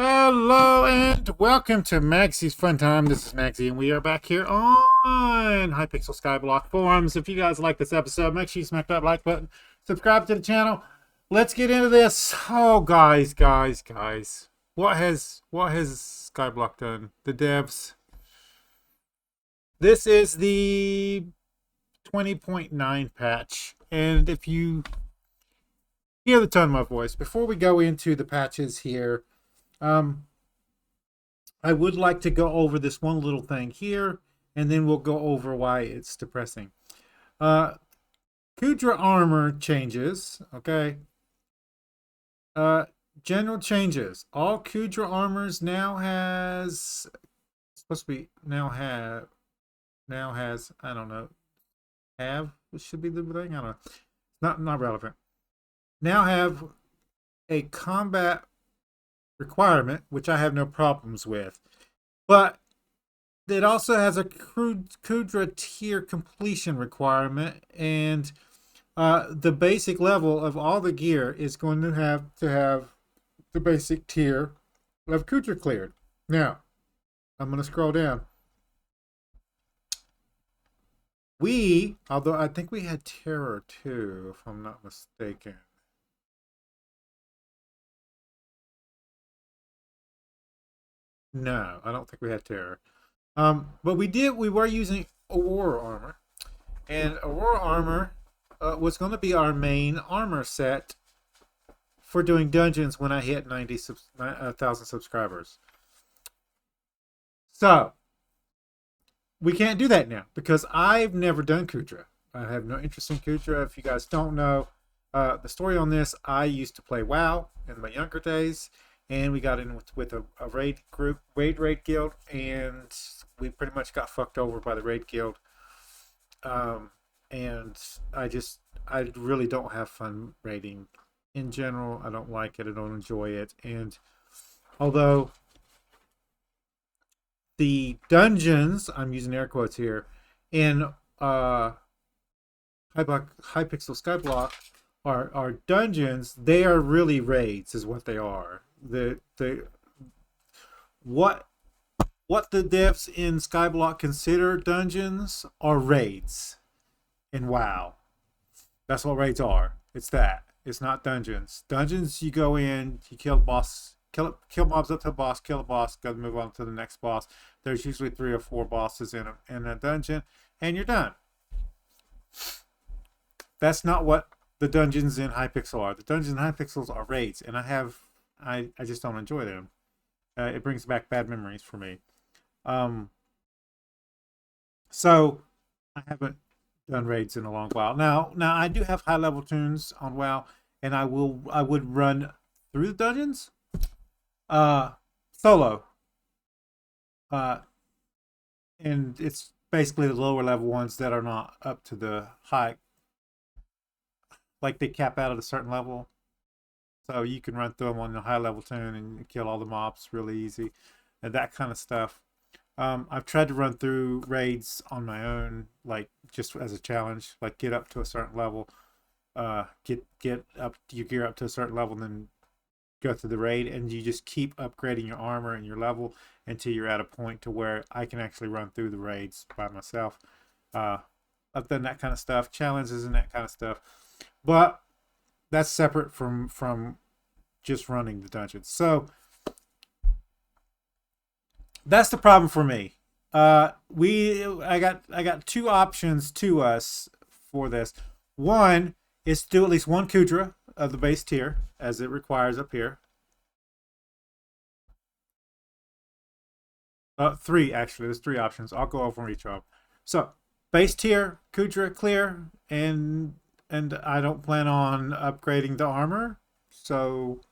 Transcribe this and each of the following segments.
Hello and welcome to Magsie's Fun Time. This is Magzie, and we are back here on Hypixel Skyblock forums. If you guys like this episode, make sure you smack that like button, subscribe to the channel. Let's get into this. Oh, guys. What has Skyblock done? The devs. This is the 20.9 patch, and if you hear the tone of my voice, before we go into the patches here, I would like to go over this one little thing here, and then we'll go over why it's depressing. Kudra armor changes, okay? General changes. All Kudra armors now has, supposed to be now has, I don't know, it should be the thing, I don't know. Not relevant. Now have a combat requirement, which I have no problems with, but it also has a Kudra tier completion requirement, and the basic level of all the gear is going to have the basic tier of Kudra cleared. Now, I'm going to scroll down. Although I think we had Terror too, if I'm not mistaken. No, I don't think we had Terror. But we were using Aurora armor. And Aurora armor was going to be our main armor set for doing dungeons when I hit 90,000 subscribers. So, we can't do that now because I've never done Kudra. I have no interest in Kudra. If you guys don't know the story on this, I used to play WoW in my younger days, and we got in with a raid group, raid guild, and we pretty much got fucked over by the raid guild. And I really don't have fun raiding in general. I don't like it. I don't enjoy it. And although the dungeons, I'm using air quotes here, in Hypixel Skyblock are dungeons, they are really raids, is what they are. What the devs in Skyblock consider dungeons are raids in WoW. That's what raids are. It's that. It's not dungeons. Dungeons, you go in, you kill boss, kill mobs up to a boss, kill a boss, go move on to the next boss. There's usually 3 or 4 bosses in a dungeon, and you're done. That's not what the dungeons in Hypixel are. The dungeons in Hypixels are raids, and I just don't enjoy them. It brings back bad memories for me. So I haven't done raids in a long while. Now I do have high level tunes on WoW, and I would run through the dungeons solo. And it's basically the lower level ones that are not up to the high, like they cap out at a certain level. So you can run through them on a high level tune and kill all the mobs really easy, and that kind of stuff. I've tried to run through raids on my own, like just as a challenge, like get up to a certain level, get up your gear up to a certain level, and then go through the raid, and you just keep upgrading your armor and your level until you're at a point to where I can actually run through the raids by myself. I've done that kind of stuff, challenges and that kind of stuff, but that's separate from just running the dungeons. So that's the problem for me. I got 2 options to us for this. One is to do at least 1 Kudra of the base tier, as it requires up here. 3 actually. There's 3 options. I'll go over each of them. So base tier Kudra clear, and I don't plan on upgrading the armor, so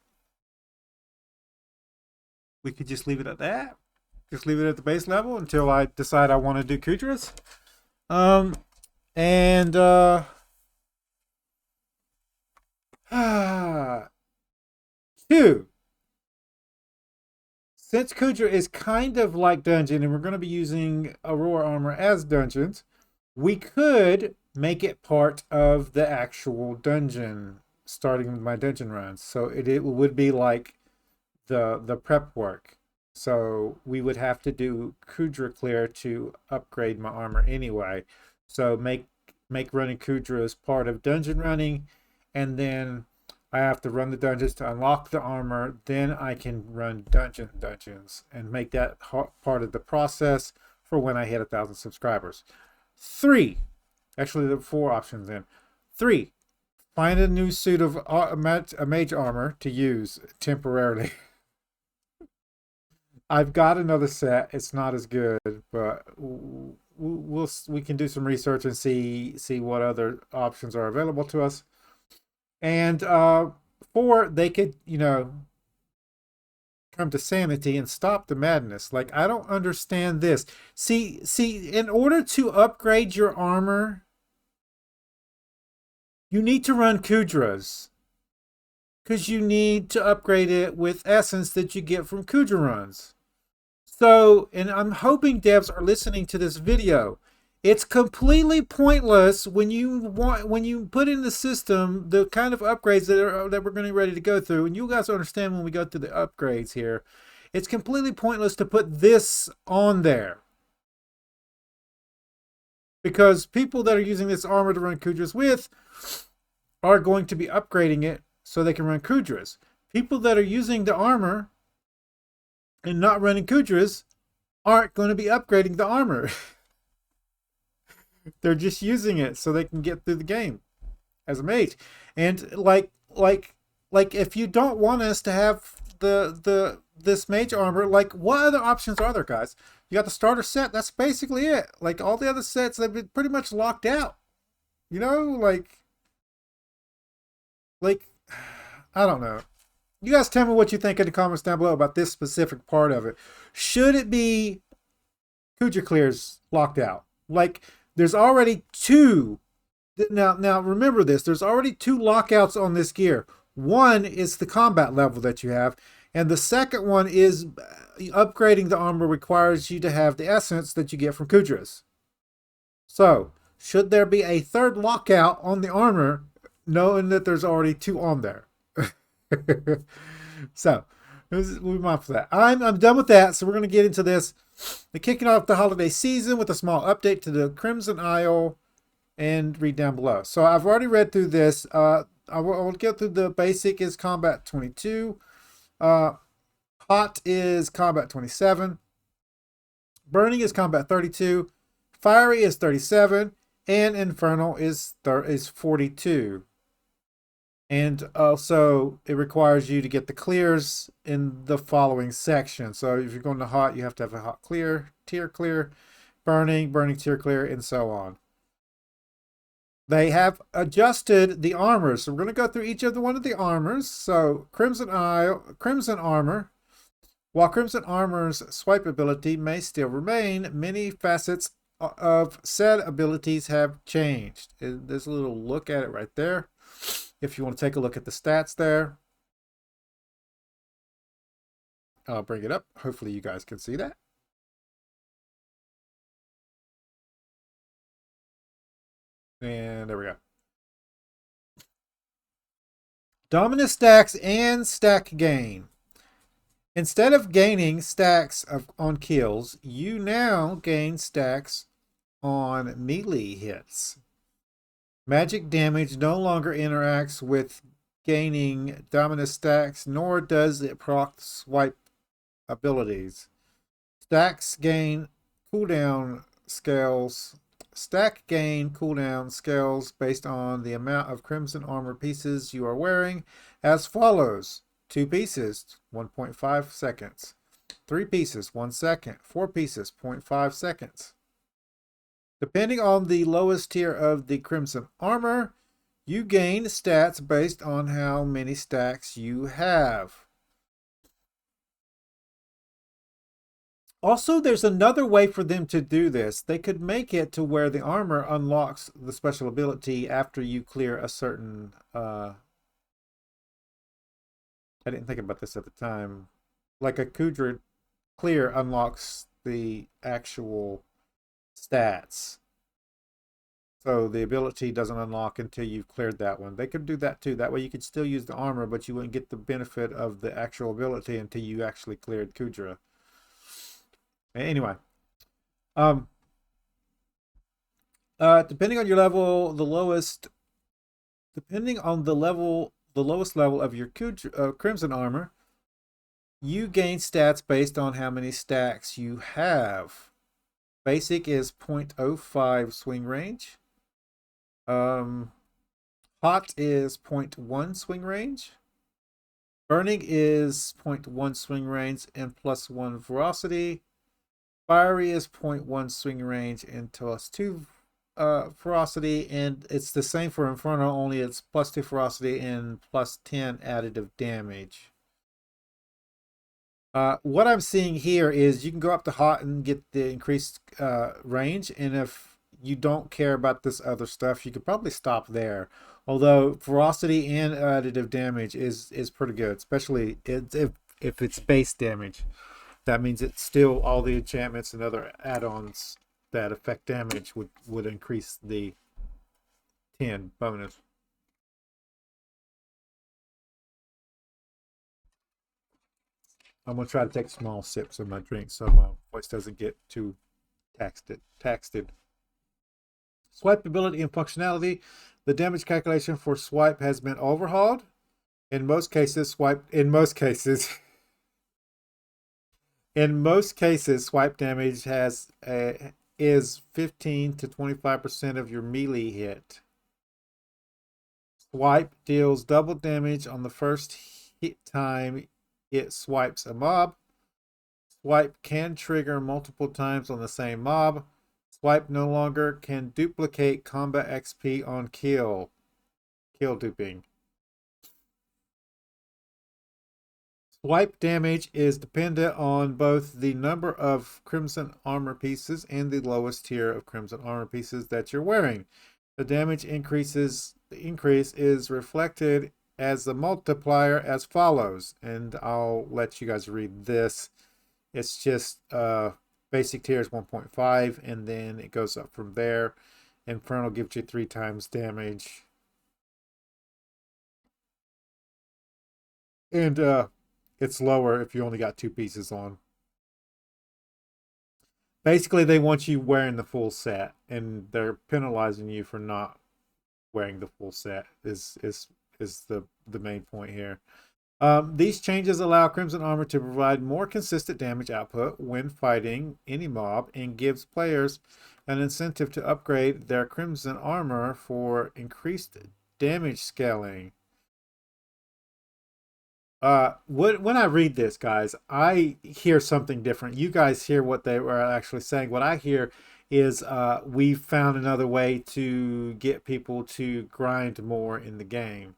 we could just leave it at that. Just leave it at the base level until I decide I want to do Kudras. And 2. Since Kudra is kind of like dungeon, and we're going to be using Aurora armor as dungeons, we could make it part of the actual dungeon, starting with my dungeon runs. So it would be like the prep work. So we would have to do Kudra clear to upgrade my armor anyway. So make running Kudra as part of dungeon running, and then I have to run the dungeons to unlock the armor. Then I can run dungeons and make that part of the process for when I hit 1,000 subscribers. 3, actually there are 4 options in. 3, find a new suit of a mage armor to use temporarily. I've got another set. It's not as good, but we can do some research and see what other options are available to us. And 4, they could, come to sanity and stop the madness. Like, I don't understand this. See, in order to upgrade your armor, you need to run Kudras. Because you need to upgrade it with essence that you get from Kudra runs. So, and I'm hoping devs are listening to this video. It's completely pointless when you put in the system the kind of upgrades that we're going to be ready to go through, and you guys understand when we go through the upgrades here. It's completely pointless to put this on there, because people that are using this armor to run Kudras with are going to be upgrading it so they can run Kudras. People that are using the armor and not running Kudras aren't going to be upgrading the armor. They're just using it so they can get through the game as a mage. And like if you don't want us to have this mage armor, like, what other options are there, guys? You got the starter set. That's basically it. Like, all the other sets, they've been pretty much locked out. Like I don't know. You guys tell me what you think in the comments down below about this specific part of it. Should it be Kudra clears locked out? Like, there's already 2. Now remember this. There's already 2 lockouts on this gear. One is the combat level that you have, and the second one is upgrading the armor requires you to have the essence that you get from Kudras. So, should there be a 3rd lockout on the armor, knowing that there's already 2 on there? So, we'll move on for that. I'm done with that, so we're going to get into this. They're kicking off the holiday season with a small update to the Crimson Isle, and read down below. So I've already read through this. I will get through the basic is combat 22. Hot is combat 27. Burning is combat 32. Fiery is 37. And Infernal is 42. And also, it requires you to get the clears in the following section. So if you're going to hot, you have to have a hot clear, tier clear, burning tier clear, and so on. They have adjusted the armors. So we're going to go through each of one of the armors. So Crimson Armor. While Crimson Armor's swipe ability may still remain, many facets of said abilities have changed. There's a little look at it right there. If you want to take a look at the stats there, I'll bring it up. Hopefully you guys can see that. And there we go. Dominus stacks and stack gain. Instead of gaining stacks on kills, you now gain stacks on melee hits. Magic damage no longer interacts with gaining Dominus stacks, nor does it proc swipe abilities. Stacks gain cooldown scales. Stack gain cooldown scales based on the amount of Crimson Armor pieces you are wearing as follows. 2 pieces, 1.5 seconds. 3 pieces, 1 second. 4 pieces, 0.5 seconds. Depending on the lowest tier of the Crimson Armor, you gain stats based on how many stacks you have. Also, there's another way for them to do this. They could make it to where the armor unlocks the special ability after you clear a certain... I didn't think about this at the time. Like a Kudra clear unlocks the actual stats. So the ability doesn't unlock until you've cleared that one. They could do that too. That way you could still use the armor, but you wouldn't get the benefit of the actual ability until you actually cleared Kudra. Anyway, um, depending on your level, depending on the lowest level of your Crimson armor, you gain stats based on how many stacks you have. Basic is 0.05 swing range. Hot is 0.1 swing range. Burning is 0.1 swing range and +1 ferocity. Fiery is 0.1 swing range and +2 ferocity, and it's the same for Inferno, only it's +2 ferocity and +10 additive damage. What I'm seeing here is you can go up to hot and get the increased range, and if you don't care about this other stuff, you could probably stop there. Although ferocity and additive damage is pretty good, especially if it's base damage. That means it's still all the enchantments and other add-ons that affect damage would increase the 10 bonus. I'm gonna try to take small sips of my drink so my voice doesn't get too taxed. Swipe ability and functionality. The damage calculation for swipe has been overhauled. In most cases, swipe swipe damage is 15 to 25% of your melee hit. Swipe deals double damage on the first hit time it swipes a mob. Swipe can trigger multiple times on the same mob. Swipe no longer can duplicate combat XP on kill. Kill duping. Swipe damage is dependent on both the number of Crimson armor pieces and the lowest tier of Crimson armor pieces that you're wearing. The damage increase is reflected as the multiplier as follows, and I'll let you guys read this. It's just basic tier is 1.5, and then it goes up from there. Infernal gives you 3 times damage, and it's lower if you only got 2 pieces on. Basically, they want you wearing the full set, and they're penalizing you for not wearing the full set. Is the main point here. These changes allow Crimson Armor to provide more consistent damage output when fighting any mob, and gives players an incentive to upgrade their Crimson Armor for increased damage scaling. When I read this, guys, I hear something different. You guys hear what they were actually saying. What I hear is we found another way to get people to grind more in the game.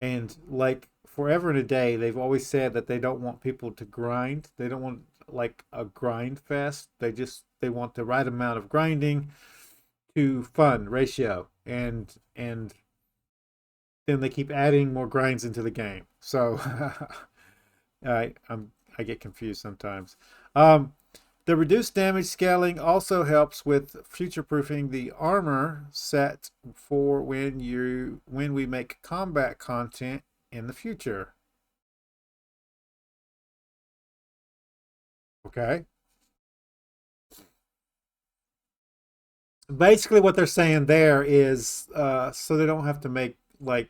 And like forever and a day, they've always said that they don't want people to grind. They don't want like a grind fest. They want the right amount of grinding to fun ratio, and then they keep adding more grinds into the game. So I get confused sometimes. The reduced damage scaling also helps with future-proofing the armor set for when we make combat content in the future. Okay. Basically what they're saying there is so they don't have to make like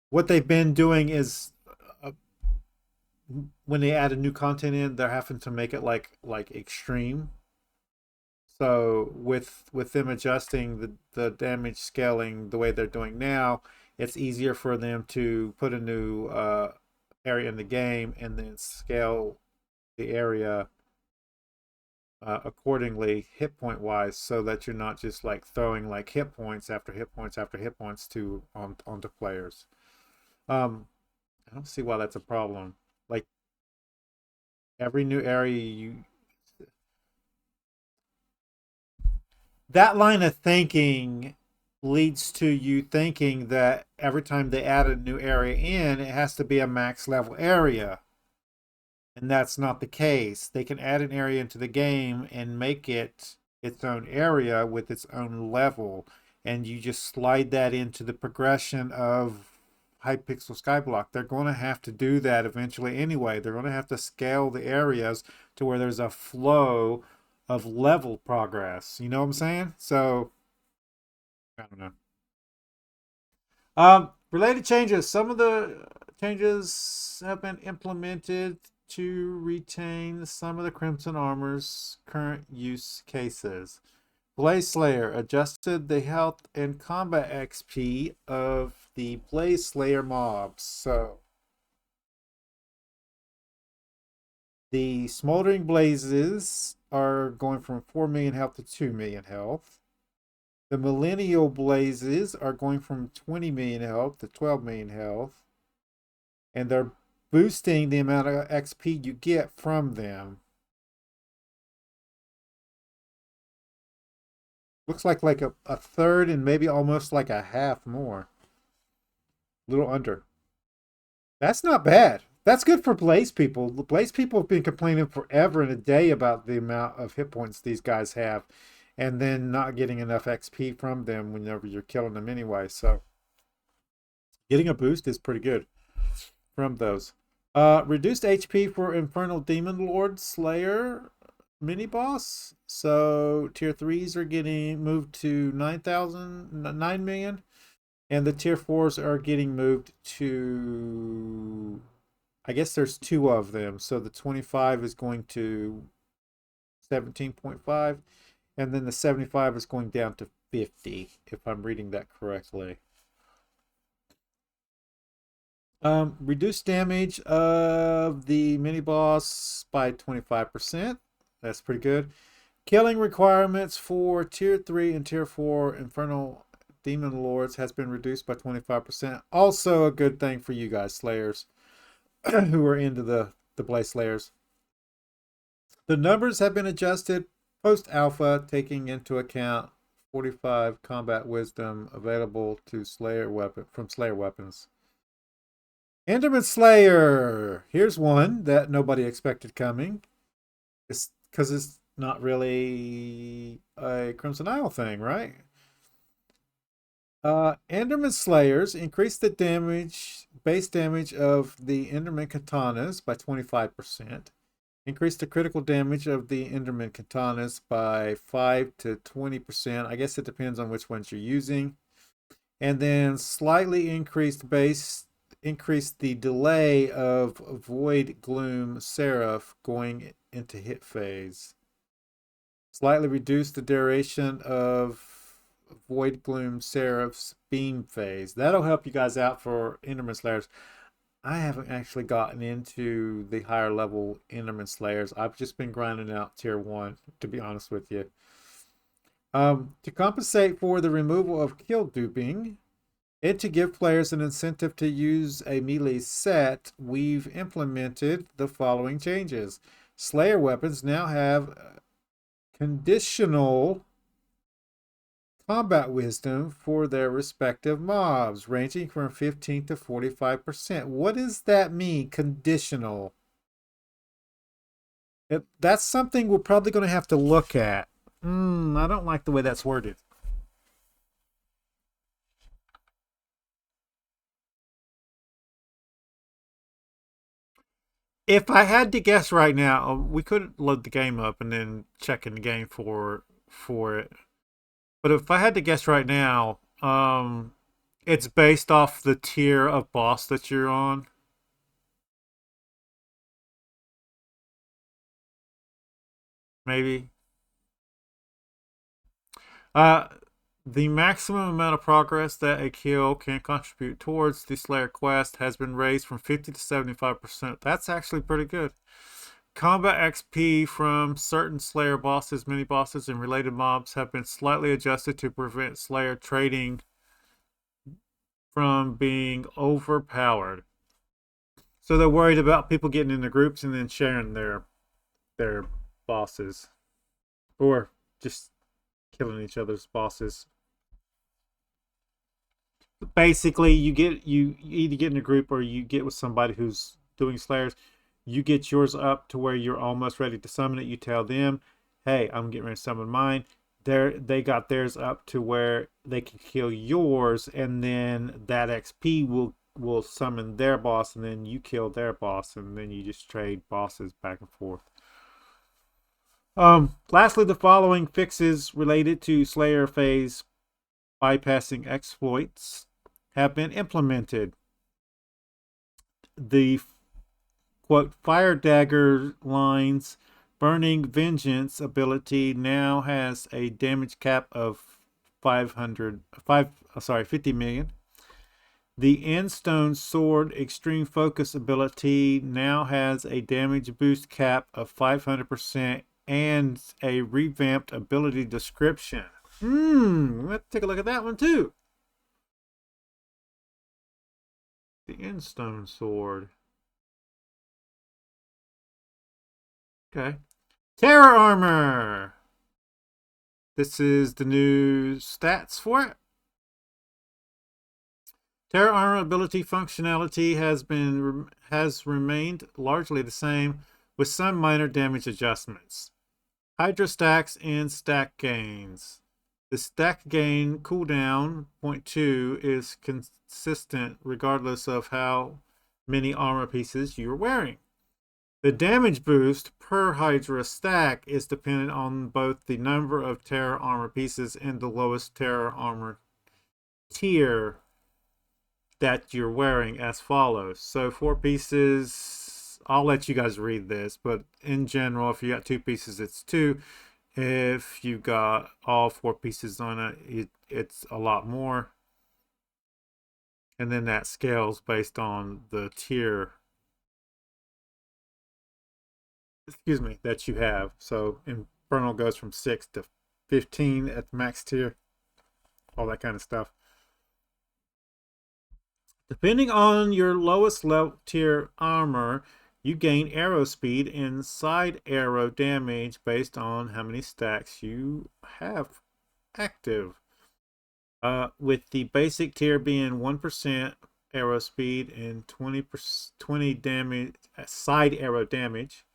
what they've been doing is when they add a new content in, they're having to make it like extreme. So with them adjusting the damage scaling the way they're doing now, it's easier for them to put a new area in the game and then scale the area accordingly hit point wise, so that you're not just like throwing like hit points after hit points after hit points onto players. I don't see why that's a problem. Like every new area that line of thinking leads to you thinking that every time they add a new area in, it has to be a max level area. And that's not the case. They can add an area into the game and make it its own area with its own level, and you just slide that into the progression of Hypixel Skyblock. They're going to have to do that eventually anyway. They're going to have to scale the areas to where there's a flow of level progress. You know what I'm saying? So, I don't know. Related changes. Some of the changes have been implemented to retain some of the Crimson Armor's current use cases. Blaze Slayer adjusted the health and combat XP of the Blaze Slayer mobs. So the Smoldering Blazes are going from 4 million health to 2 million health. The Millennial Blazes are going from 20 million health to 12 million health. And they're boosting the amount of XP you get from them. Looks like a third and maybe almost like a half more. A little under. That's not bad. That's good for Blaze people. The Blaze people have been complaining forever and a day about the amount of hit points these guys have, and then not getting enough XP from them whenever you're killing them anyway. So getting a boost is pretty good from those. Reduced HP for Infernal Demon Lord Slayer mini boss. So tier 3s are getting moved to 9 million, and the tier 4s are getting moved to, I guess there's 2 of them. So the 25 is going to 17.5, and then the 75 is going down to 50, if I'm reading that correctly. Reduced damage of the mini boss by 25%. That's pretty good. Killing requirements for tier 3 and tier 4 Infernal Demon Lords has been reduced by 25%. Also a good thing for you guys, Slayers, who are into the Blaze Slayers. The numbers have been adjusted post-alpha, taking into account 45 combat wisdom available to Slayer weapon from Slayer weapons. Enderman Slayer. Here's one that nobody expected coming. It's because it's not really a Crimson Isle thing, right? Enderman Slayers increase the base damage of the Enderman Katanas by 25%. Increase the critical damage of the Enderman Katanas by 5 to 20%. I guess it depends on which ones you're using. And then slightly increase the delay of Void Gloom Seraph going into hit phase. Slightly reduce the duration of Void Gloom Seraph's beam phase. That'll help you guys out for Enderman Slayers. I haven't actually gotten into the higher level Enderman Slayers. I've just been grinding out tier 1, to be honest with you. To compensate for the removal of kill duping, and to give players an incentive to use a melee set, we've implemented the following changes. Slayer weapons now have conditional combat wisdom for their respective mobs, ranging from 15 to 45%. What does that mean, conditional? That's something we're probably going to have to look at. I don't like the way that's worded. If I had to guess right now, we could load the game up and then check in the game for it. But if I had to guess right now, it's based off the tier of boss that you're on. Maybe. The maximum amount of progress that a kill can contribute towards the Slayer quest has been raised from 50 to 75%. That's actually pretty good. Combat XP from certain Slayer bosses, mini bosses, and related mobs have been slightly adjusted to prevent Slayer trading from being overpowered. So they're worried about people getting into groups and then sharing their bosses, or just killing each other's bosses. Basically, you either get in a group or you get with somebody who's doing Slayers. You get yours up to where you're almost ready to summon it. You tell them, hey, I'm getting ready to summon mine. They got theirs up to where they can kill yours, and then that XP will summon their boss, and then you kill their boss, and then you just trade bosses back and forth. Lastly, the following fixes related to Slayer phase bypassing exploits have been implemented. The quote Fire Dagger lines Burning Vengeance ability now has a damage cap of 50 million. The Endstone Sword Extreme Focus ability now has a damage boost cap of 500% and a revamped ability description. Let's take a look at that one too. The Endstone Sword. Okay. Terror Armor. This is the new stats for it. Terror Armor ability functionality has remained largely the same, with some minor damage adjustments. Hydra stacks and stack gains. The stack gain cooldown 0.2 is consistent regardless of how many armor pieces you're wearing. The damage boost per Hydra stack is dependent on both the number of Terror Armor pieces and the lowest Terror Armor tier that you're wearing, as follows. So 4 pieces, I'll let you guys read this, but in general, if you got 2 pieces, it's 2. If you got all 4 pieces on it, it's a lot more. And then that scales based on the tier that you have. So Infernal goes from 6 to 15 at the max tier, all that kind of stuff. Depending on your lowest level tier armor, you gain arrow speed and side arrow damage based on how many stacks you have active. With the basic tier being 1% arrow speed and 20 damage side arrow damage.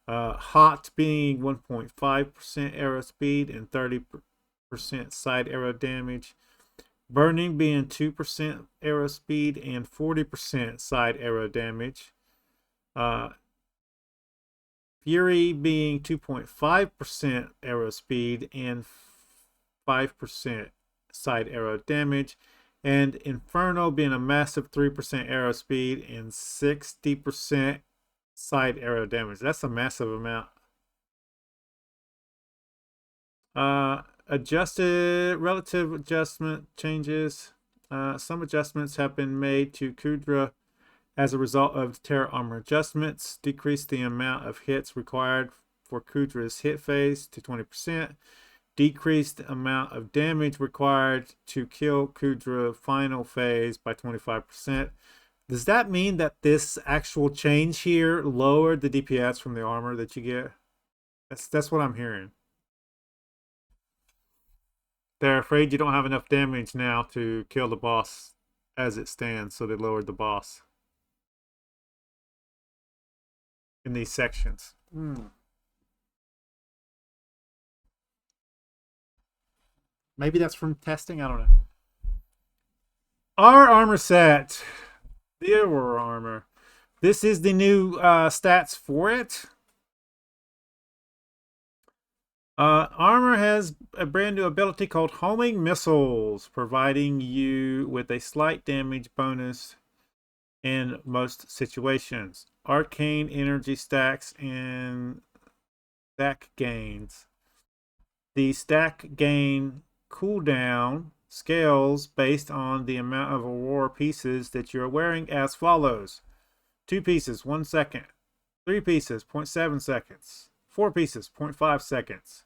Hot being 1.5% arrow speed and 30% side arrow damage. Burning being 2% arrow speed and 40% side arrow damage. Fury being 2.5% arrow speed and 5% side arrow damage. And Inferno being a massive 3% arrow speed and 60% side arrow damage. That's a massive amount. Adjusted relative adjustment changes. Some adjustments have been made to Kudra as a result of Terror Armor adjustments. Decrease the amount of hits required for Kudra's hit phase to 20%. Decrease the amount of damage required to kill Kudra final phase by 25%. Does that mean that this actual change here lowered the DPS from the armor that you get? That's what I'm hearing. They're afraid you don't have enough damage now to kill the boss as it stands, so they lowered the boss in these sections. Maybe that's from testing, I don't know. Our armor set. The Aurora armor. This is the new stats for it. Armor has a brand new ability called Homing Missiles, providing you with a slight damage bonus in most situations. Arcane energy stacks and stack gains. The stack gain cooldown scales based on the amount of Aurora pieces that you're wearing as follows. 2 pieces, 1 second. 3 pieces, 0.7 seconds. 4 pieces, 0.5 seconds.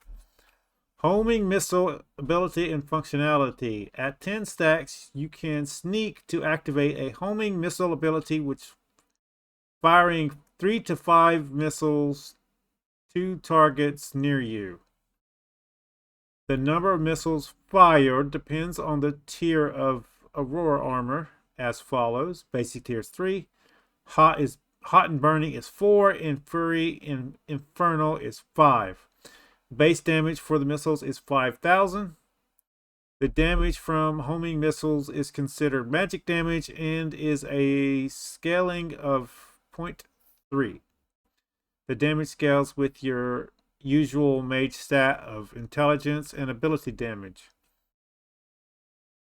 Homing missile ability and functionality. At 10 stacks, you can sneak to activate a homing missile ability, which firing 3 to 5 missiles to targets near you. The number of missiles fired depends on the tier of Aurora armor as follows. Basic tier is 3. Hot and burning is 4, and Fury and Infernal is 5. base damage for the missiles is 5,000. The damage from homing missiles is considered magic damage and is a scaling of 0.3. The damage scales with your usual mage stat of intelligence and ability damage.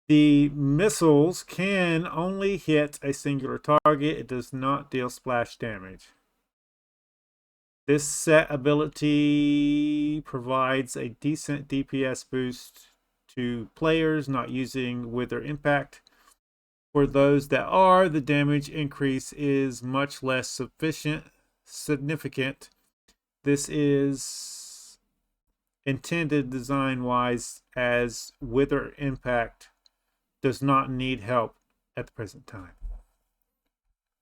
The missiles can only hit a singular target. It does not deal splash damage. This set ability provides a decent DPS boost to players not using Wither Impact. For those that are, the damage increase is much less significant. This is intended design-wise as Wither Impact does not need help at the present time.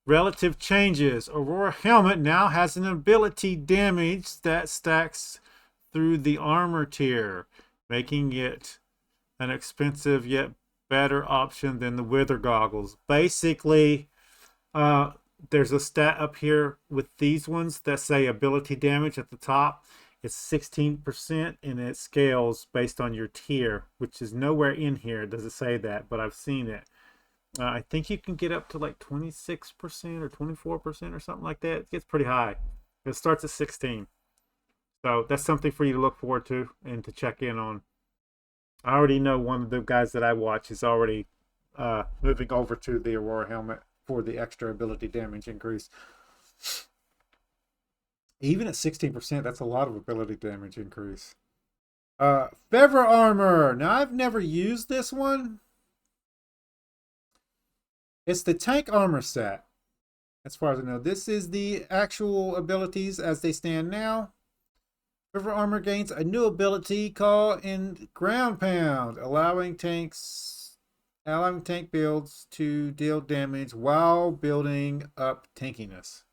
Relative changes. Aurora Helmet now has an ability damage that stacks through the armor tier, making it an expensive yet better option than the Wither Goggles. Basically, there's a stat up here with these ones that say ability damage at the top. It's 16% and it scales based on your tier, which is nowhere in here. Does it say that? But I've seen it. I think you can get up to like 26% or 24% or something like that. It gets pretty high. It starts at 16. So that's something for you to look forward to and to check in on. I already know one of the guys that I watch is already moving over to the Aurora Helmet for the extra ability damage increase. Even at 16%, that's a lot of ability damage increase. Feather Armor. Now, I've never used this one. It's the tank armor set, as far as I know. This is the actual abilities as they stand now. Feather Armor gains a new ability called in Ground Pound, allowing tank builds to deal damage while building up tankiness.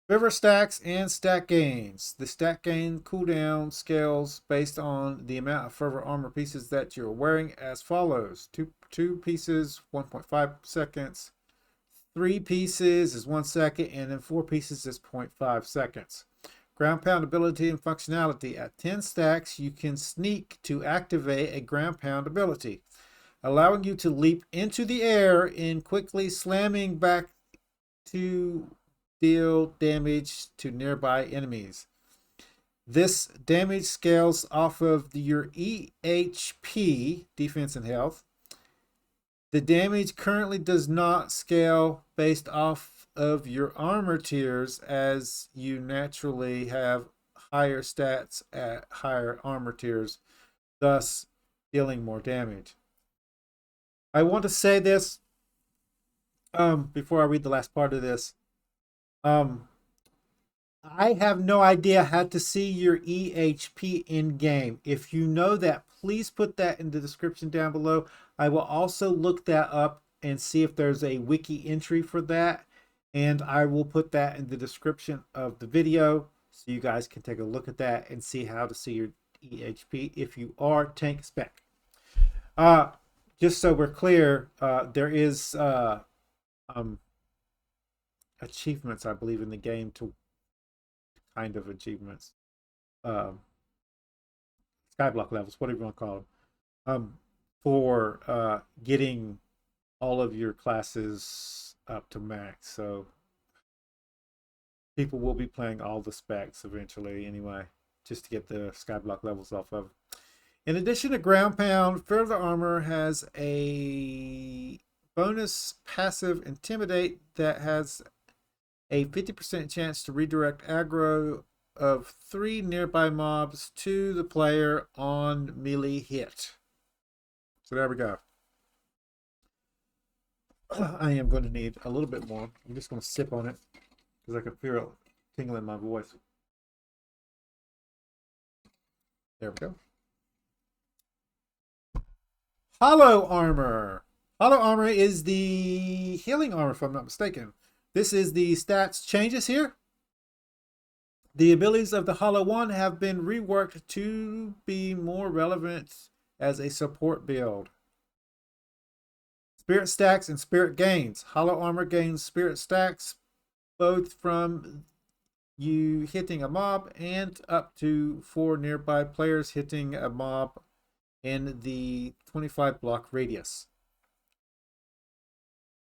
Feather stacks and stack gains. The stack gain cooldown scales based on the amount of Feather Armor pieces that you're wearing as follows. Two pieces, 1.5 seconds. 3 pieces is 1 second, and then 4 pieces is 0.5 seconds. Ground Pound ability and functionality. At 10 stacks, you can sneak to activate a Ground Pound ability, allowing you to leap into the air and quickly slamming back to deal damage to nearby enemies. This damage scales off of your EHP, defense and health. The damage currently does not scale based off of your armor tiers, as you naturally have higher stats at higher armor tiers, thus dealing more damage. I want to say this before I read the last part of this. I have no idea how to see your EHP in game. If you know that, please put that in the description down below. I will also look that up and see if there's a wiki entry for that, and I will put that in the description of the video so you guys can take a look at that and see how to see your EHP if you are tank spec. Just so we're clear, there is achievements, I believe, in the game to kind of achievements, skyblock levels, whatever you want to call them, for getting all of your classes up to max. So people will be playing all the specs eventually anyway, just to get the skyblock levels off of. In addition to Ground Pound, Feather Armor has a bonus passive Intimidate that has a 50% chance to redirect aggro of 3 nearby mobs to the player on melee hit. So there we go. I am going to need a little bit more. I'm just going to sip on it because I can feel it tingling in my voice. There we go. Hollow Armor. Hollow Armor is the healing armor, if I'm not mistaken. This is the stats changes here. The abilities of the Hollow One have been reworked to be more relevant as a support build. Spirit stacks and spirit gains. Hollow Armor gains spirit stacks both from you hitting a mob and up to 4 nearby players hitting a mob in the 25 block radius.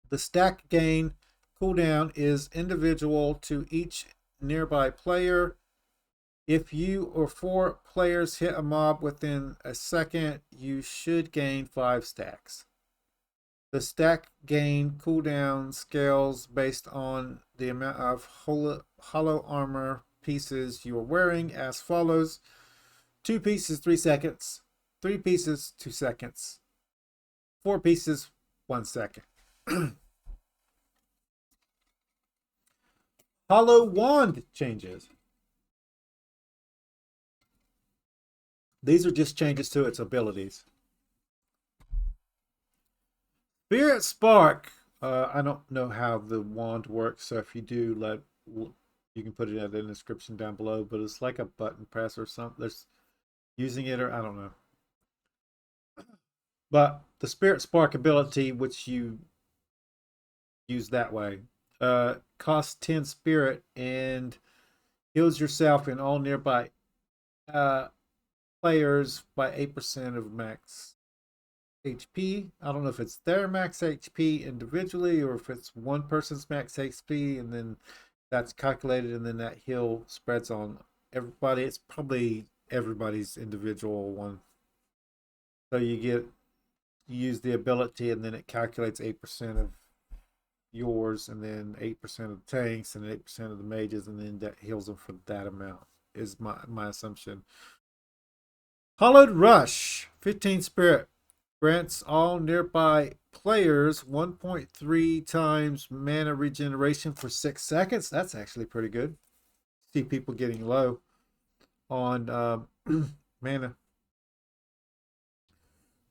The stack gain cooldown is individual to each nearby player. If you or 4 players hit a mob within a second, you should gain 5 stacks. The stack gain cooldown scales based on the amount of hollow armor pieces you are wearing as follows: 2 pieces, 3 seconds; 3 pieces, 2 seconds; 4 pieces, 1 second. Hollow wand changes. These are just changes to its abilities. Spirit Spark. I don't know how the wand works, so if you do, you can put it in the description down below. But it's like a button press or something. There's using it, or I don't know. But the Spirit Spark ability, which you use that way, costs 10 spirit and heals yourself and all nearby players by 8% of max HP. I don't know if it's their max HP individually or if it's one person's max HP and then that's calculated and then that heal spreads on everybody. It's probably everybody's individual one. So you use the ability and then it calculates 8% of yours and then 8% of the tanks and 8% of the mages and then that heals them for that amount is my assumption. Hollowed Rush, 15 spirit, grants all nearby players 1.3 times mana regeneration for 6 seconds. That's actually pretty good. See people getting low on mana.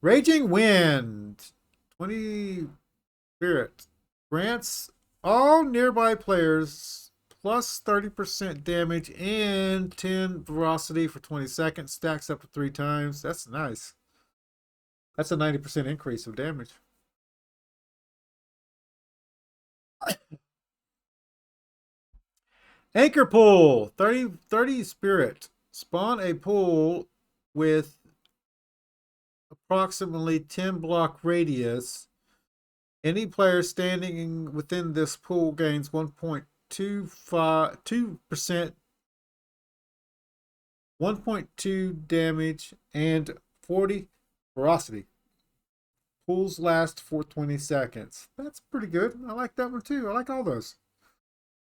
Raging Wind, 20 spirit, grants all nearby players plus 30% damage and 10 velocity for 20 seconds. Stacks up to 3 times. That's nice. That's a 90% increase of damage. Anchor Pool, 30 spirit. Spawn a pool with approximately 10 block radius. Any player standing within this pool gains 1.2% 1.2 damage and 40 ferocity. Pools last for 20 seconds. That's pretty good. I like that one too. I like all those.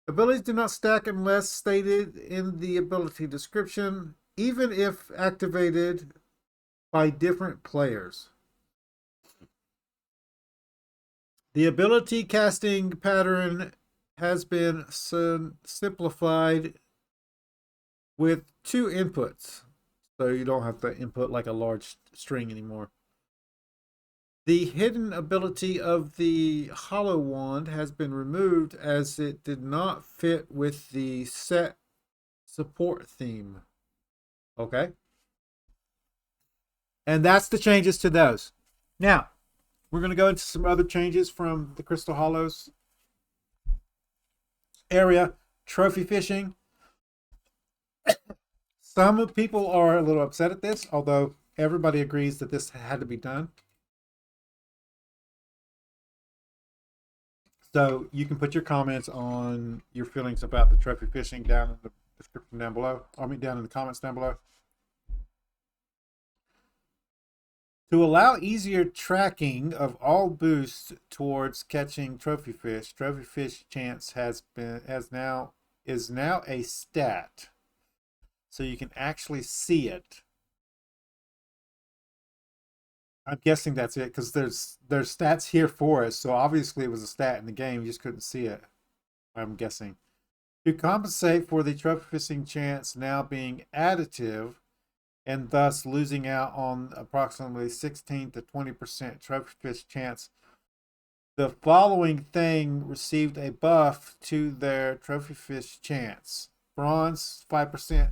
Abilities do not stack unless stated in the ability description, even if activated by different players. The ability casting pattern has been simplified with 2 inputs, so you don't have to input like a large string anymore. The hidden ability of the Hollow Wand has been removed as it did not fit with the set support theme. Okay? And that's the changes to those. Now, we're going to go into some other changes from the Crystal Hollows area. Trophy fishing. Some people are a little upset at this, although everybody agrees that this had to be done. So you can put your comments on your feelings about the trophy fishing down in the description down below. I mean, down in the comments down below. To allow easier tracking of all boosts towards catching trophy fish chance is now a stat. So you can actually see it. I'm guessing that's it because there's stats here for us. So obviously it was a stat in the game. You just couldn't see it. I'm guessing. To compensate for the trophy fishing chance now being additive and thus losing out on approximately 16 to 20% trophy fish chance, the following thing received a buff to their trophy fish chance. Bronze 5%.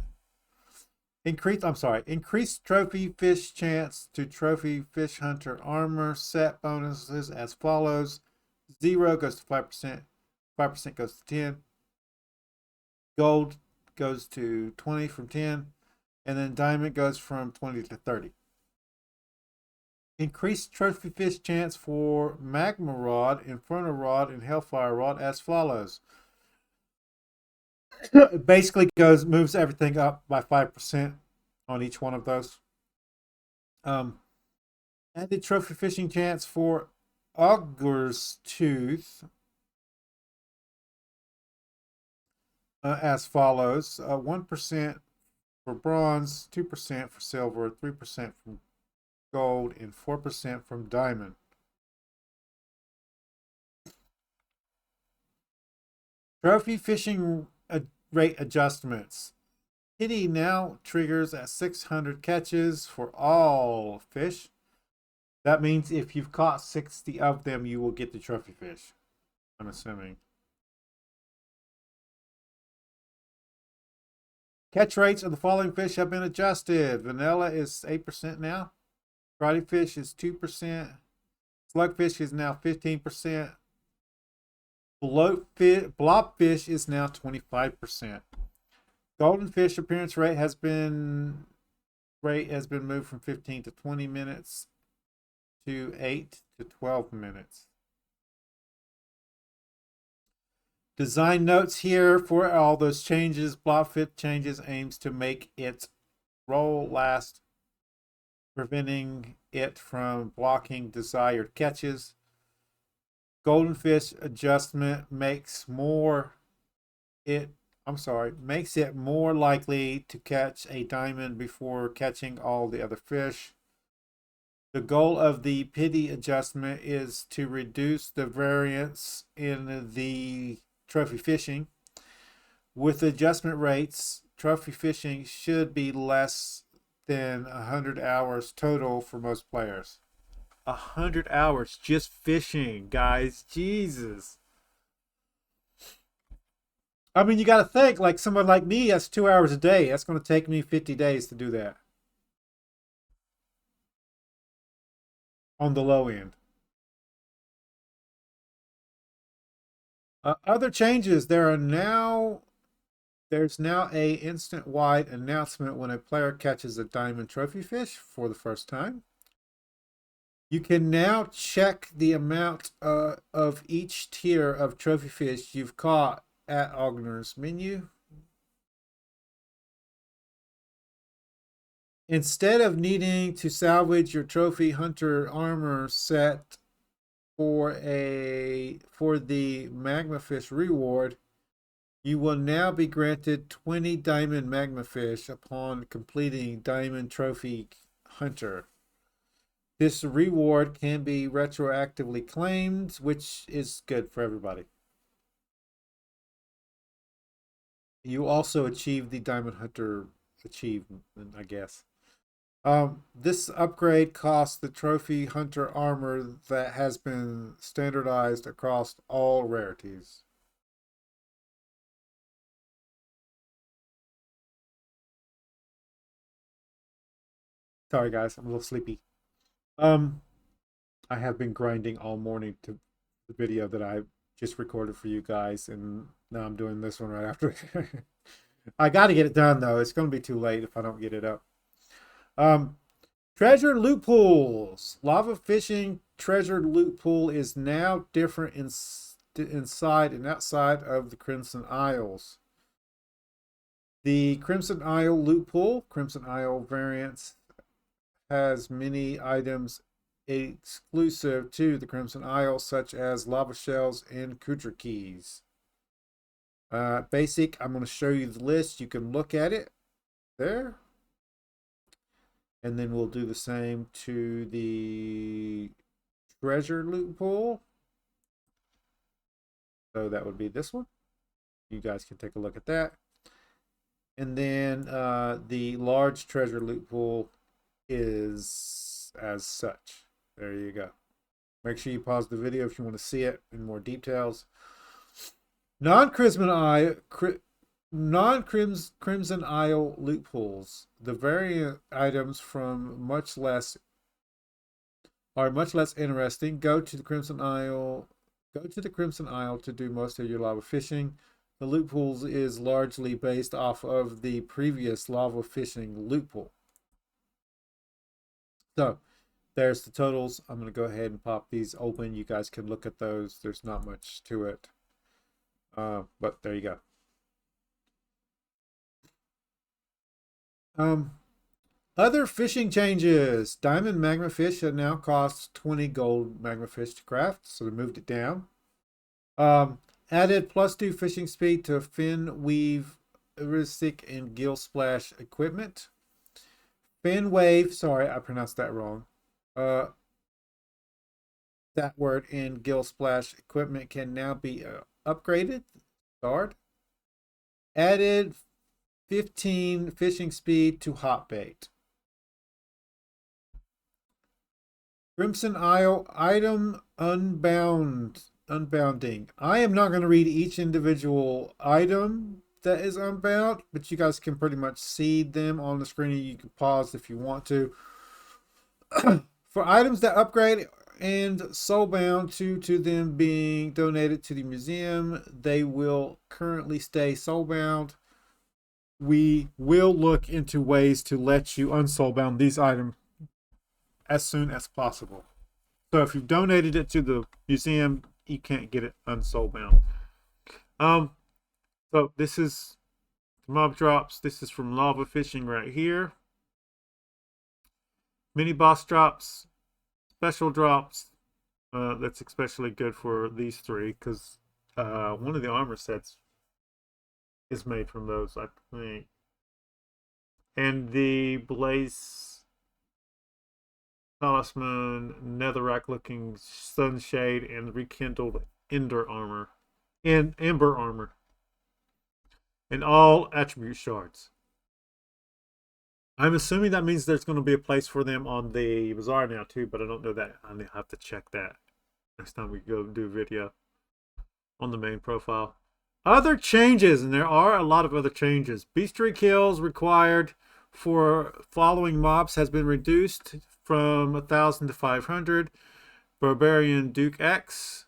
Increased trophy fish chance to trophy fish hunter armor set bonuses as follows: 0 goes to 5%, 5% goes to 10. Gold goes to 20 from 10, and then diamond goes from 20 to 30. Increased trophy fish chance for magma rod, inferno rod, and hellfire rod as follows. It basically moves everything up by 5% on each one of those. Added trophy fishing chance for Augur's Tooth as follows: 1% for bronze, 2% for silver, 3% from gold, and 4% from diamond. Trophy fishing rate adjustments. Pity now triggers at 600 catches for all fish. That means if you've caught 60 of them, you will get the trophy fish, I'm assuming. Catch rates of the following fish have been adjusted. Vanilla is 8% now. Karate fish is 2%. Slugfish is now 15%. Blobfish is now 25%. Golden fish appearance rate has been moved from 15 to 20 minutes to 8 to 12 minutes. Design notes here for all those changes. Blobfish changes aims to make its roll last, preventing it from blocking desired catches. Golden fish adjustment makes it more likely to catch a diamond before catching all the other fish. The goal of the pity adjustment is to reduce the variance in the trophy fishing. With adjustment rates, trophy fishing should be less than 100 hours total for most players. 100 hours just fishing, guys. Jesus. I mean, you got to think, like someone like me, that's 2 hours a day. That's going to take me 50 days to do that. On the low end. Other changes. There's now a instant wide announcement when a player catches a diamond trophy fish for the first time. You can now check the amount of each tier of trophy fish you've caught at Ogner's menu. Instead of needing to salvage your trophy hunter armor set for the magma fish reward, you will now be granted 20 diamond magma fish upon completing diamond trophy hunter. This reward can be retroactively claimed, which is good for everybody. You also achieve the diamond hunter achievement, I guess. This upgrade costs the trophy hunter armor that has been standardized across all rarities. Sorry guys, I'm a little sleepy. I have been grinding all morning to the video that I just recorded for you guys, and now I'm doing this one right after. I got to get it done though. It's going to be too late if I don't get it up. Treasure loot pools. Lava fishing treasure loot pool is now different inside and outside of the Crimson Isles. The Crimson Isle loot pool, Crimson Isle variants, has many items exclusive to the Crimson Isle, such as lava shells and Kutra keys. Basic, I'm going to show you the list. You can look at it there. And then we'll do the same to the treasure loot pool. So that would be this one. You guys can take a look at that. And then the large treasure loot pool is as such. There you go. Make sure you pause the video if you want to see it in more details. Non-Crimson Isle loot pools. The variant items from much less interesting. Go to the Crimson Isle to do most of your lava fishing. The loot pools is largely based off of the previous lava fishing loot pool. So there's the totals. I'm going to go ahead and pop these open. You guys can look at those. There's not much to it. But there you go. Other fishing changes. Diamond magma fish now costs 20 gold magma fish to craft, so they moved it down. Added +2 fishing speed to fin weave heuristic and gill splash equipment. Fin wave, sorry, I pronounced that wrong. That word in gill splash equipment can now be upgraded. Starred. Added 15 fishing speed to hot bait. Crimson Isle item unbounding. I am not going to read each individual item that is unbound, but you guys can pretty much see them on the screen. You can pause if you want to. For items that upgrade and soulbound to them being donated to the museum, they will currently stay soulbound. We will look into ways to let you unsoulbound these items as soon as possible. So if you've donated it to the museum, you can't get it unsoulbound. So this is mob drops. This is from lava fishing right here. Mini boss drops, special drops. That's especially good for these three because one of the armor sets is made from those, I think. And the Blaze Talisman, Netherrack looking Sunshade, and rekindled Ender armor. And Ember armor. And all attribute shards. I'm assuming that means there's going to be a place for them on the bazaar now too, but I don't know that. I have to check that next time we go do a video on the main profile. Other changes, and there are a lot of other changes. Beastry kills required for following mobs has been reduced from 1,000 to 500. Barbarian Duke X,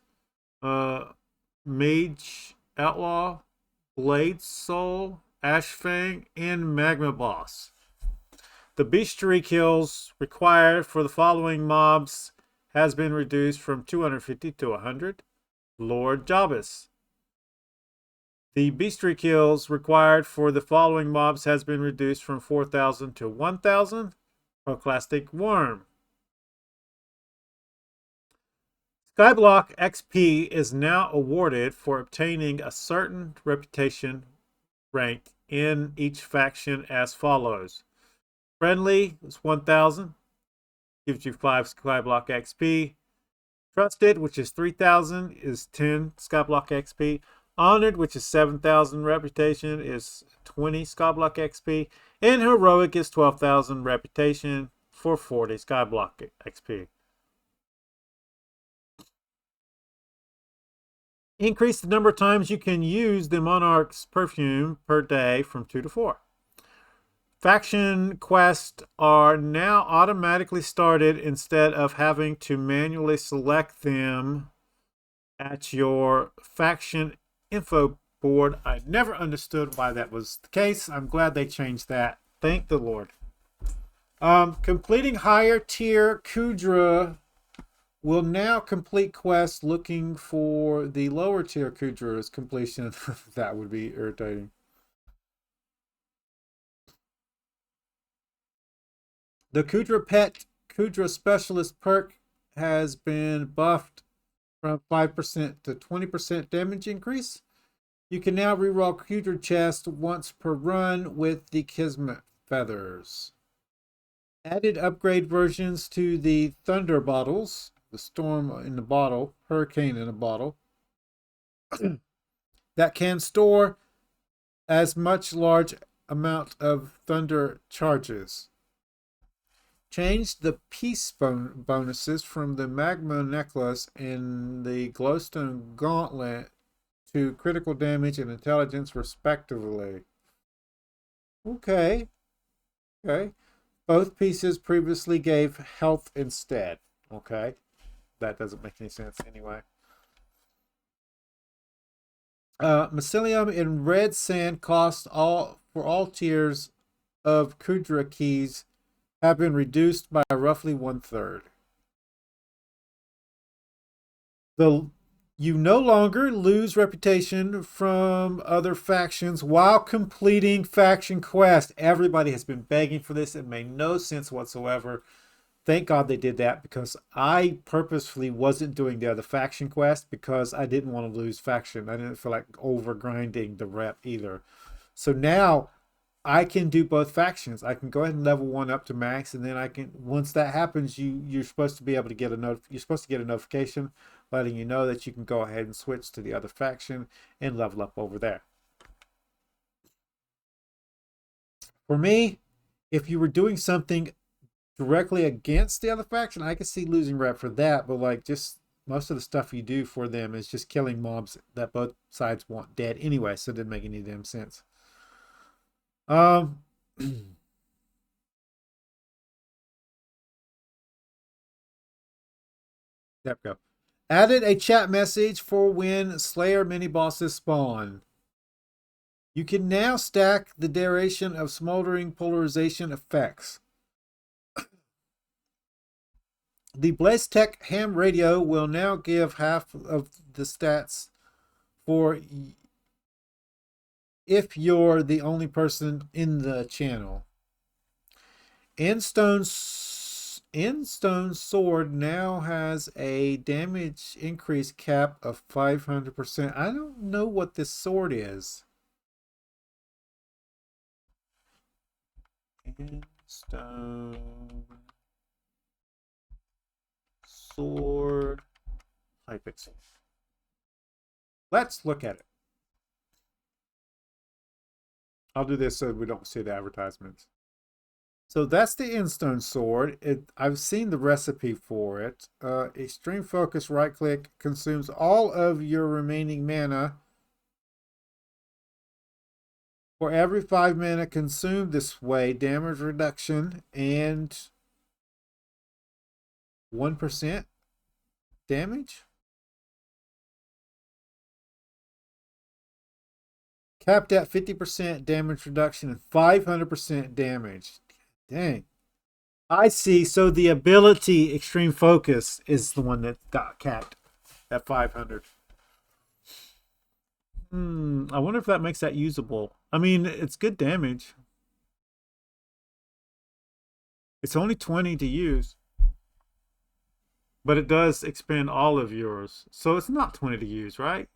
Mage Outlaw, Blade Soul, Ashfang, and Magma Boss. The beastry kills required for the following mobs has been reduced from 250 to 100. Lord Jabus. The beastry kills required for the following mobs has been reduced from 4,000 to 1,000. Proclastic Worm. Skyblock XP is now awarded for obtaining a certain reputation rank in each faction as follows. Friendly is 1,000, gives you 5 Skyblock XP. Trusted, which is 3,000, is 10 Skyblock XP. Honored, which is 7,000 reputation, is 20 Skyblock XP. And Heroic is 12,000 reputation for 40 Skyblock XP. Increase the number of times you can use the Monarch's perfume per day from 2 to 4. Faction quests are now automatically started instead of having to manually select them at your faction info board. I never understood why that was the case. I'm glad they changed that. Thank the Lord. Completing higher tier Kudra will now complete quests looking for the lower tier Kudra's completion. That would be irritating. The Kudra Pet Kudra Specialist perk has been buffed from 5% to 20% damage increase. You can now reroll Kudra chest once per run with the Kismet feathers. Added upgrade versions to the Thunder bottles, the Storm in the bottle, Hurricane in a bottle, that can store as much large amount of Thunder charges. Changed the peace bonuses from the Magma Necklace and the Glowstone Gauntlet to critical damage and intelligence respectively. Okay. Both pieces previously gave health instead. Okay. That doesn't make any sense anyway. Mycelium and red sand cost all for all tiers of Kudra keys have been reduced by roughly 1/3. The You no longer lose reputation from other factions while completing faction quests. Everybody has been begging for this. It made no sense whatsoever. Thank God they did that because I purposefully wasn't doing the other faction quest because I didn't want to lose faction. I didn't feel like over grinding the rep either. So now I can do both factions. I can go ahead and level one up to max, and then I can. Once that happens, you're supposed to be able to get you're supposed to get a notification letting you know that you can go ahead and switch to the other faction and level up over there. For me, if you were doing something directly against the other faction, I could see losing rep for that. But like, just most of the stuff you do for them is just killing mobs that both sides want dead anyway, so it didn't make any damn sense. Um. There we go. Added a chat message for when Slayer mini bosses spawn. You can now stack the duration of smoldering polarization effects. The BlazeTech ham radio will now give half of the stats for if you're the only person in the channel. Endstone Sword now has a damage increase cap of 500%. I don't know what this sword is. Endstone Sword Hypixel. Let's look at it. I'll do this so we don't see the advertisements. So that's the Endstone Sword. I've seen the recipe for it. Extreme Focus, right click, consumes all of your remaining mana. For every 5 mana consumed this way, damage reduction and 1% damage. Capped at 50% damage reduction and 500% damage. Dang. I see. So the ability Extreme Focus is the one that got capped at 500. I wonder if that makes that usable. I mean, it's good damage. It's only 20 to use. But it does expend all of yours. So it's not 20 to use, right?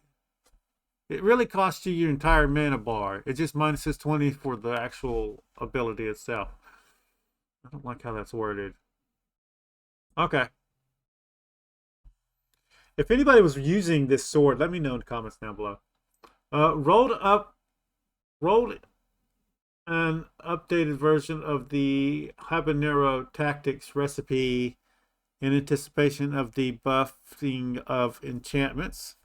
It really costs you your entire mana bar. It just minuses 20 for the actual ability itself. I don't like how that's worded. Okay. If anybody was using this sword, let me know in the comments down below. Rolled an updated version of the habanero tactics recipe in anticipation of the buffing of enchantments.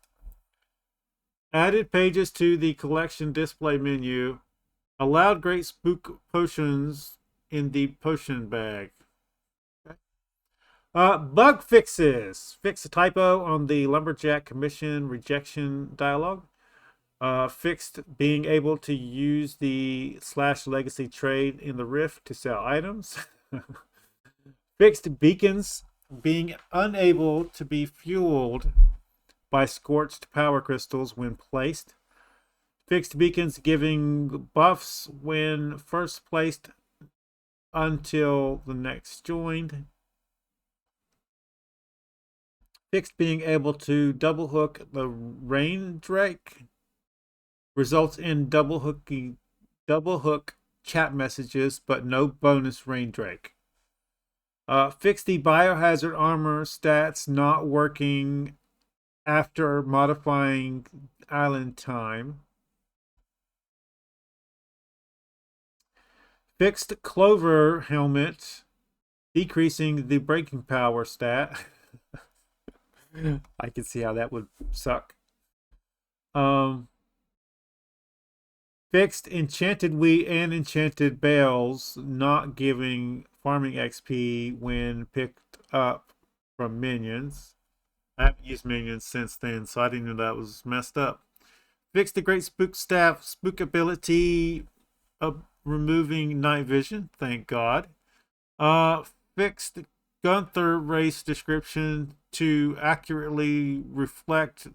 Added pages to the collection display menu. Allowed great spook potions in the potion bag. Okay. Bug fixes. Fix a typo on the Lumberjack Commission rejection dialogue. Fixed being able to use the /legacy trade in the Rift to sell items. Fixed beacons being unable to be fueled by scorched power crystals when placed. Fixed beacons giving buffs when first placed until the next joined. Fixed being able to double hook the Rain Drake results in double hook chat messages, but no bonus Rain Drake. Fix the biohazard armor stats not working after modifying island time. Fixed Clover helmet, decreasing the breaking power stat. I can see how that would suck. Fixed Enchanted Wheat and Enchanted Bales, not giving farming XP when picked up from minions. I haven't used minions since then, so I didn't know that was messed up. Fixed the Great Spook Staff spook ability of removing night vision. Thank God. Fixed Gunther race description to accurately reflect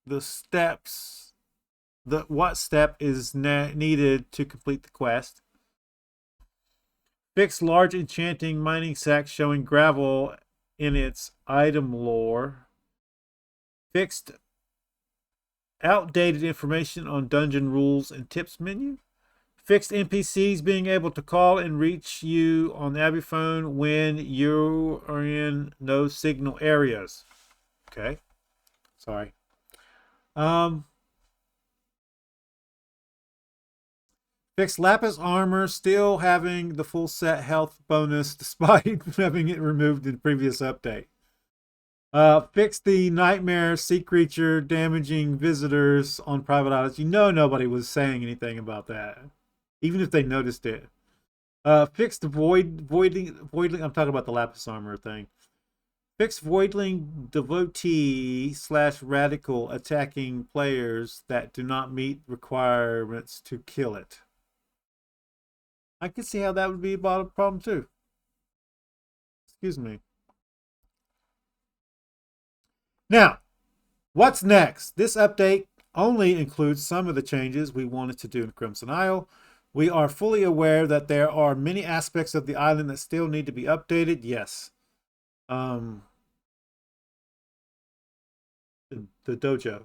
the steps, what step is needed to complete the quest. Fixed large enchanting mining sack showing gravel in its item lore. Fixed outdated information on dungeon rules and tips menu. Fixed NPCs being able to call and reach you on the Abbey phone when you are in no signal areas. Okay. Sorry. Fixed Lapis armor, still having the full set health bonus despite having it removed in the previous update. Fixed the nightmare sea creature damaging visitors on private islands. You know nobody was saying anything about that, even if they noticed it. Fixed voidling. I'm talking about the Lapis armor thing. Fixed voidling devotee / radical attacking players that do not meet requirements to kill it. I can see how that would be a problem too. Excuse me. Now, what's next? This update only includes some of the changes we wanted to do in Crimson Isle. We are fully aware that there are many aspects of the island that still need to be updated. Yes. The dojo.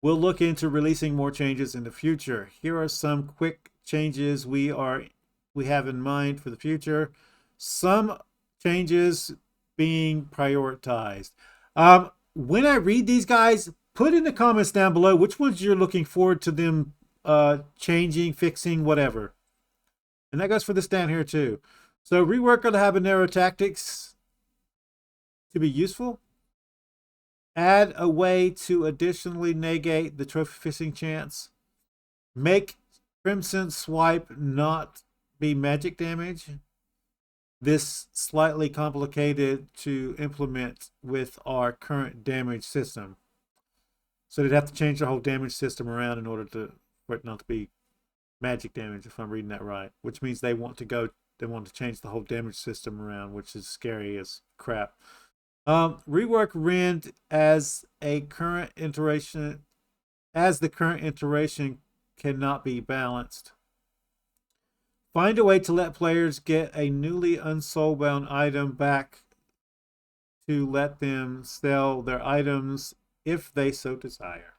We'll look into releasing more changes in the future. Here are some quick changes we have in mind for the future. Some changes being prioritized. When I read these guys, put in the comments down below which ones you're looking forward to them changing, fixing, whatever. And that goes for this down here too. So rework on the habanero tactics to be useful. Add a way to additionally negate the trophy fishing chance. Make Crimson Swipe not be magic damage. This slightly complicated to implement with our current damage system. So they'd have to change the whole damage system around in order for it not to be magic damage, if I'm reading that right. Which means they want to change the whole damage system around, which is scary as crap. Rework Rend as the current iteration cannot be balanced. Find a way to let players get a newly unsoulbound item back to let them sell their items if they so desire.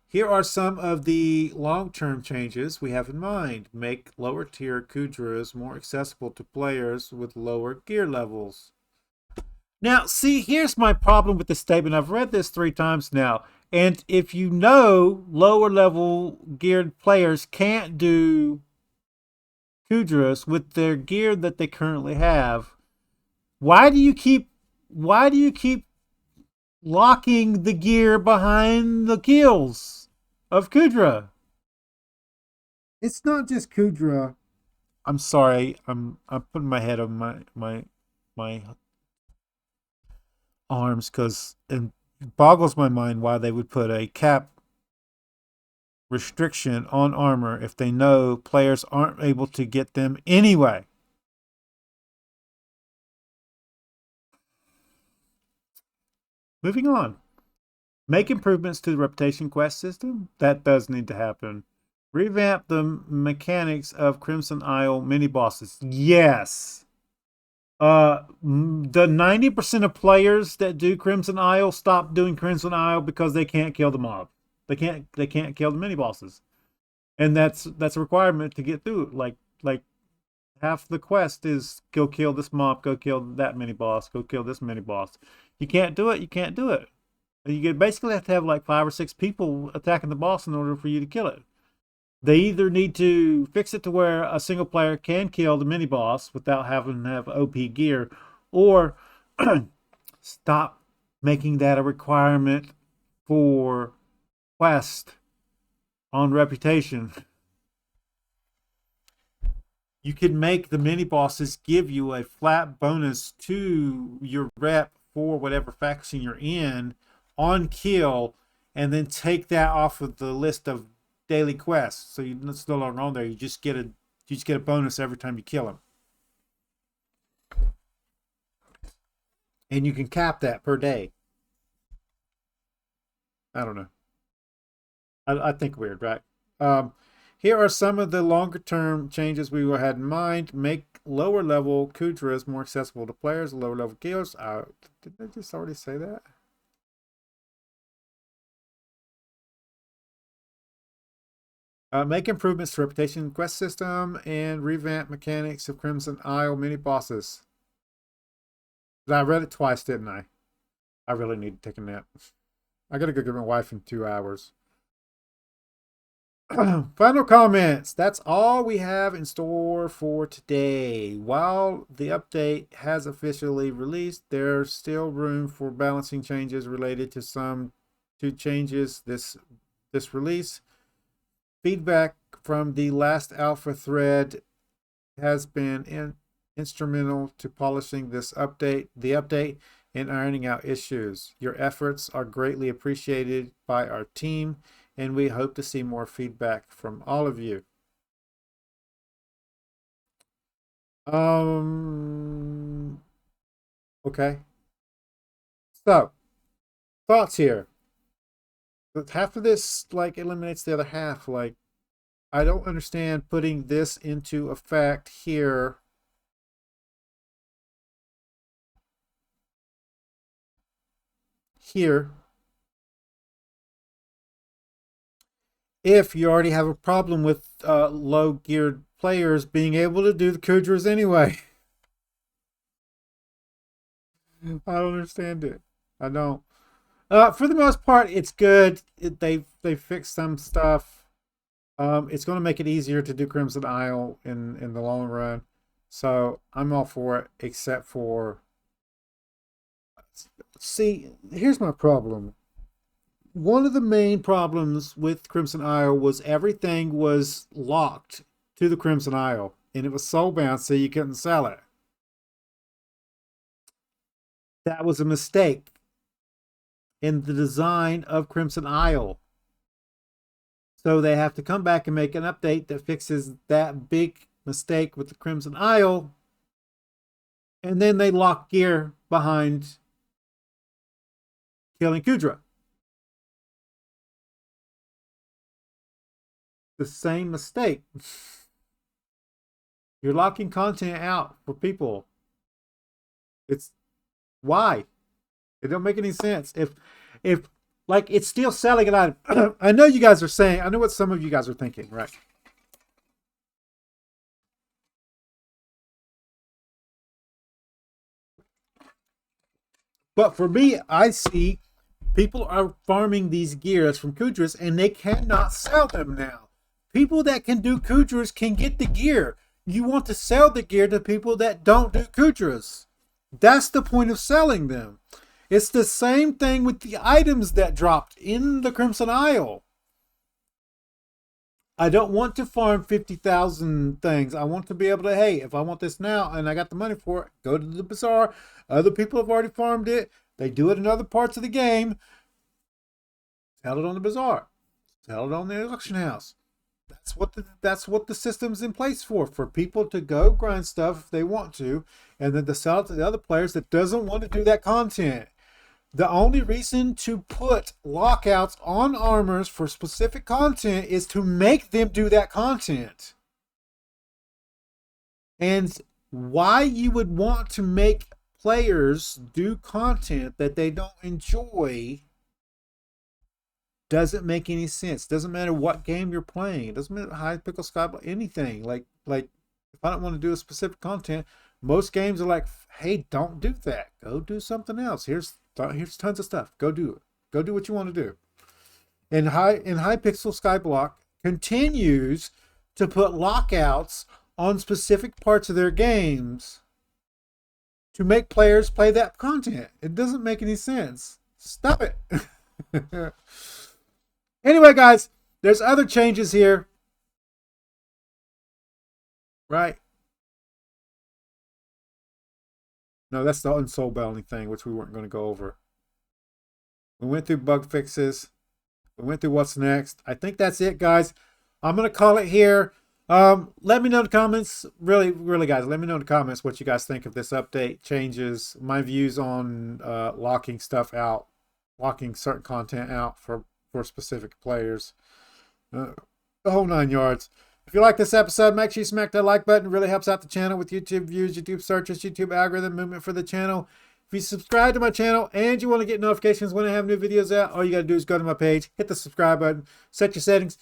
Here are some of the long-term changes we have in mind. Make lower tier Kudras more accessible to players with lower gear levels. Now, see, here's my problem with this statement. I've read this 3 times now. And if you know lower level geared players can't do Kudras with their gear that they currently have, why do you keep locking the gear behind the kills of Kudra? It's not just Kudra. I'm sorry. I'm putting my head on my arms because it boggles my mind why they would put a cap restriction on armor if they know players aren't able to get them anyway. Moving on. Make improvements to the reputation quest system. That does need to happen. Revamp the mechanics of Crimson Isle mini bosses. Yes. The 90% of players that do Crimson Isle stop doing Crimson Isle because they can't kill the mob. They can't kill the mini bosses, and that's a requirement to get through. Like half the quest is go kill this mob, go kill that mini boss, go kill this mini boss. You can't do it. You can't do it. You basically have to have like 5 or 6 people attacking the boss in order for you to kill it. They either need to fix it to where a single player can kill the mini boss without having to have OP gear, or stop making that a requirement for quest on reputation. You can make the mini bosses give you a flat bonus to your rep for whatever faction you're in on kill and then take that off of the list of daily quests. So it's no longer on there. You just get a bonus every time you kill him. And you can cap that per day. I don't know. I think weird, right? Here are some of the longer term changes we had in mind. Make lower level Kudras more accessible to players, lower level gears. Didn't I just already say that? Make improvements to reputation quest system and revamp mechanics of Crimson Isle mini bosses. I read it twice, didn't I? I really need to take a nap. I gotta go get my wife in 2 hours. Final comments. That's all we have in store for today. While the update has officially released, there's still room for balancing changes related to some changes this release. Feedback from the last alpha thread has been instrumental to polishing the update and ironing out issues. Your efforts are greatly appreciated by our team, and we hope to see more feedback from all of you. Okay. So, thoughts here. Half of this, like, eliminates the other half. Like, I don't understand putting this into effect here. If you already have a problem with low geared players being able to do the Kudras anyway. I don't understand it. I don't. For the most part, it's good. They fixed some stuff. It's going to make it easier to do Crimson Isle in the long run. So I'm all for it, except for. See, here's my problem. One of the main problems with Crimson Isle was everything was locked to the Crimson Isle, and it was soulbound, so you couldn't sell it. That was a mistake in the design of Crimson Isle. So they have to come back and make an update that fixes that big mistake with the Crimson Isle, and then they lock gear behind killing Kudra. The same mistake. You're locking content out for people. It's why? It don't make any sense. If like it's still selling an item. I know you guys are saying, I know what some of you guys are thinking, right? But for me, I see people are farming these gears from Kudras and they cannot sell them now. People that can do Kudras can get the gear. You want to sell the gear to people that don't do Kudras. That's the point of selling them. It's the same thing with the items that dropped in the Crimson Isle. I don't want to farm 50,000 things. I want to be able to, hey, if I want this now and I got the money for it, go to the bazaar. Other people have already farmed it. They do it in other parts of the game. Sell it on the bazaar. Sell it on the auction house. That's what the system's in place for people to go grind stuff if they want to, and then to sell it to the other players that doesn't want to do that content. The only reason to put lockouts on armors for specific content is to make them do that content. And why you would want to make players do content that they don't enjoy doesn't make any sense. Doesn't matter what game you're playing. It doesn't matter Hypixel Skyblock, anything. Like if I don't want to do a specific content, most games are like, hey, don't do that. Go do something else. Here's tons of stuff. Go do it. Go do what you want to do. And Hypixel Skyblock continues to put lockouts on specific parts of their games to make players play that content. It doesn't make any sense. Stop it. Anyway, guys, there's other changes here. Right? No, that's the unsoul bounding thing, which we weren't going to go over. We went through bug fixes. We went through what's next. I think that's it, guys. I'm going to call it here. Let me know in the comments. Really, guys, let me know in the comments what you guys think of this update, changes, my views on locking stuff out, locking certain content out for specific players. The whole 9 yards. If you like this episode, make sure you smack that like button. It really helps out the channel with YouTube views, YouTube searches, YouTube algorithm movement for the channel. If you subscribe to my channel and you want to get notifications when I have new videos out, all you got to do is go to my page, hit the subscribe button, set your settings.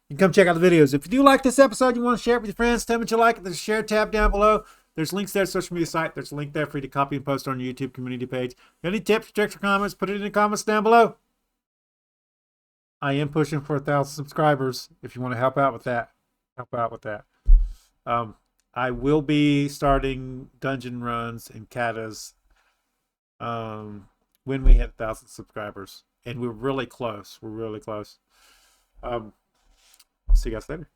You can come check out the videos. If you do like this episode, you want to share it with your friends, tell me what you like. There's a share tab down below. There's links there, social media site. There's a link there for you to copy and post on your YouTube community page. Any tips, tricks, or comments, put it in the comments down below. I am pushing for 1,000 subscribers. If you want to help out with that, I will be starting dungeon runs and katas when we hit 1,000 subscribers, and we're really close. See you guys later.